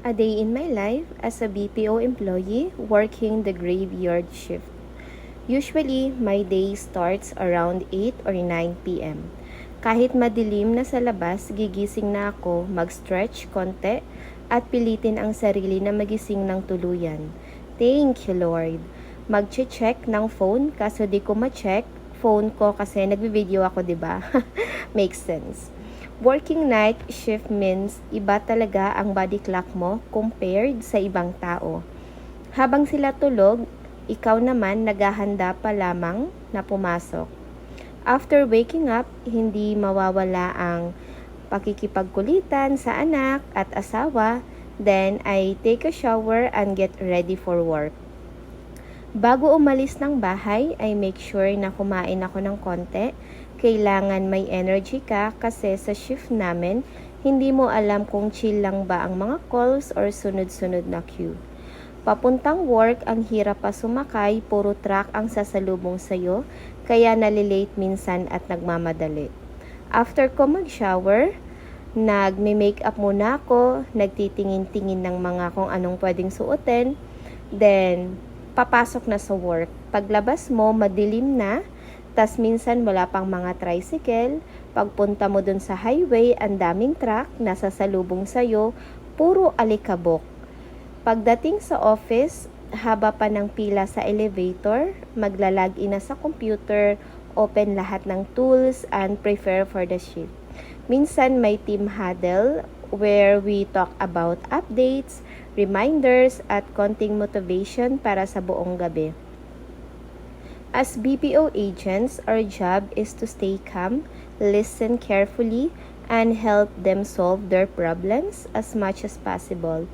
A day in my life as a BPO employee working the graveyard shift. Usually, my day starts around 8 or 9 p.m. Kahit madilim na sa labas, gigising na ako, mag-stretch konti, at pilitin ang sarili na magising ng tuluyan. Thank you, Lord. Mag-check ng phone, kaso di ko ma-check phone ko kasi nagbi-video ako, di ba? Makes sense. Working night shift means iba talaga ang body clock mo compared sa ibang tao. Habang sila tulog, ikaw naman naghahanda pa lamang na pumasok. After waking up, hindi mawawala ang pakikipagkulitan sa anak at asawa, then I take a shower and get ready for work. Bago umalis ng bahay, I make sure na kumain ako ng konti. Kailangan may energy ka kasi sa shift namin, hindi mo alam kung chill lang ba ang mga calls or sunod-sunod na queue. Papuntang work, ang hirap pa sumakay, puro truck ang sasalubong sa'yo, kaya nalilate minsan at nagmamadali. After ko mag-shower, nagme-makeup muna ako, nagtitingin-tingin ng mga kung anong pwedeng suotin, then papasok na sa work. Paglabas mo, madilim na, tas minsan wala pang mga tricycle. Pagpunta mo dun sa highway, ang daming truck na sasalubong sa'yo, puro alikabok. Pagdating sa office, haba pa ng pila sa elevator, maglalag-in na sa computer, open lahat ng tools, and prepare for the shift. Minsan may team huddle where we talk about updates, reminders, at konting motivation para sa buong gabi. As BPO agents, our job is to stay calm, listen carefully, and help them solve their problems as much as possible.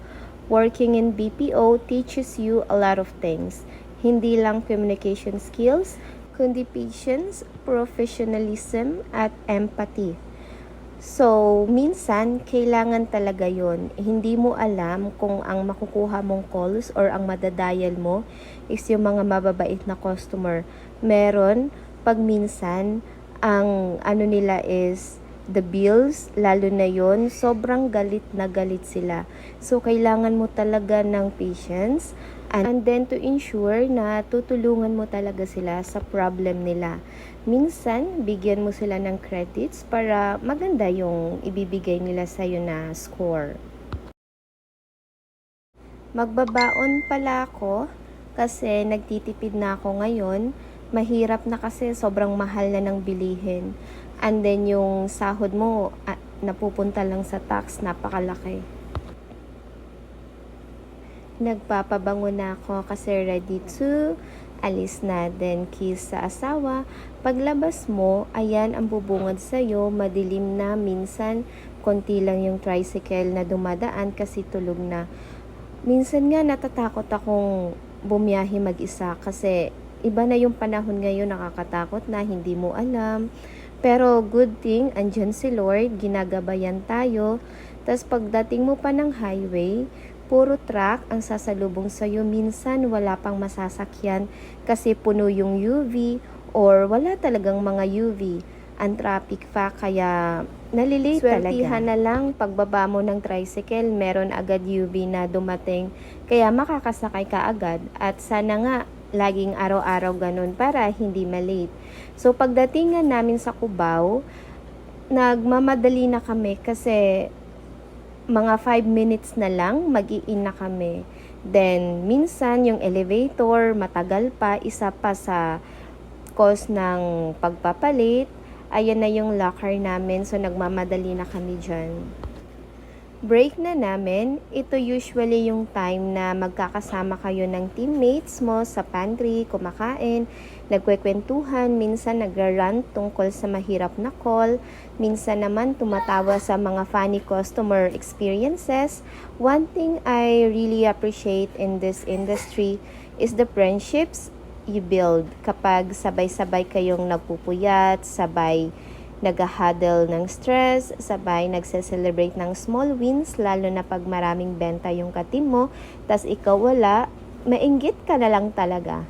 Working in BPO teaches you a lot of things. Hindi lang communication skills, kundi patience, professionalism, at empathy. So, minsan, kailangan talaga yon. Hindi mo alam kung ang makukuha mong calls or ang madadial mo is yung mga mababait na customer. Meron, pag minsan, ang ano nila is the bills, lalo na yon, sobrang galit na galit sila. So, kailangan mo talaga ng patience and then to ensure na tutulungan mo talaga sila sa problem nila. Minsan, bigyan mo sila ng credits para maganda yung ibibigay nila sa'yo na score. Magbabaon pala ako kasi nagtitipid na ako ngayon. Mahirap na kasi sobrang mahal na ng bilihin. And then yung sahod mo napupunta lang sa tax, napakalaki. Nagpapabango na ako kasi ready to alis na, then kiss sa asawa. Paglabas mo, ayan ang bubungad sa'yo, madilim na, minsan konti lang yung tricycle na dumadaan kasi tulog na. Minsan nga natatakot akong bumiyahe mag-isa kasi iba na yung panahon ngayon, nakakatakot na, hindi mo alam. Pero good thing, andyan si Lord, ginagabayan tayo. Tas pagdating mo pa ng highway, puro truck ang sasalubong sa'yo. Minsan wala pang masasakyan kasi puno yung UV or wala talagang mga UV. Ang traffic pa kaya nalilate talaga. Swertihan na lang pagbaba mo ng tricycle, meron agad UV na dumating. Kaya makakasakay ka agad at sana nga laging araw-araw ganun para hindi malate. So pagdating nga namin sa Cubao, nagmamadali na kami kasi mga 5 minutes na lang, mag-i-in na kami. Then, minsan yung elevator, matagal pa, isa pa sa cause ng pagpapalit. Ayan na yung locker namin, so nagmamadali na kami dyan. Break na namin, ito usually yung time na magkakasama kayo ng teammates mo sa pantry, kumakain, nagkwekwentuhan, minsan nagra-rant tungkol sa mahirap na call, minsan naman tumatawa sa mga funny customer experiences. One thing I really appreciate in this industry is the friendships you build kapag sabay-sabay kayong nagpupuyat, sabay nag-huddle ng stress, sabay nagse-celebrate ng small wins, lalo na pag maraming benta yung ka-team mo, tas ikaw wala, mainggit ka na lang talaga.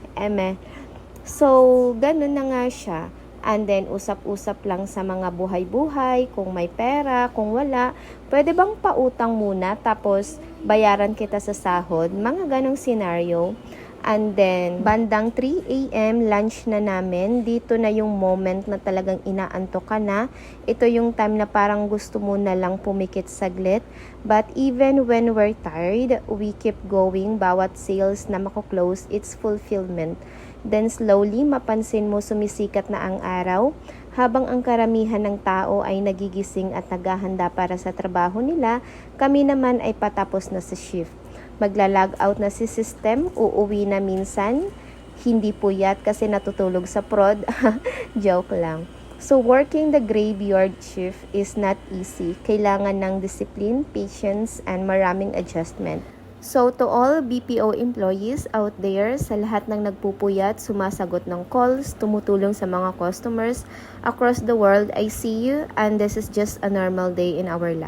So, ganun na nga siya. And then, usap-usap lang sa mga buhay-buhay, kung may pera, kung wala, pwede bang pautang muna, tapos bayaran kita sa sahod, mga ganong scenario. And then, bandang 3 a.m. lunch na namin. Dito na yung moment na talagang inaantok ka na. Ito yung time na parang gusto mo na lang pumikit saglit. But even when we're tired, we keep going. Bawat sales na mako-close, it's fulfillment. Then slowly, mapansin mo sumisikat na ang araw. Habang ang karamihan ng tao ay nagigising at naghahanda para sa trabaho nila, kami naman ay patapos na sa shift. Magla-log out na si system, uuwi na minsan. Hindi puyat kasi natutulog sa prod. Joke lang. So, working the graveyard shift is not easy. Kailangan ng discipline, patience, and maraming adjustment. So, to all BPO employees out there, sa lahat ng nagpupuyat, sumasagot ng calls, tumutulong sa mga customers across the world, I see you, and this is just a normal day in our life.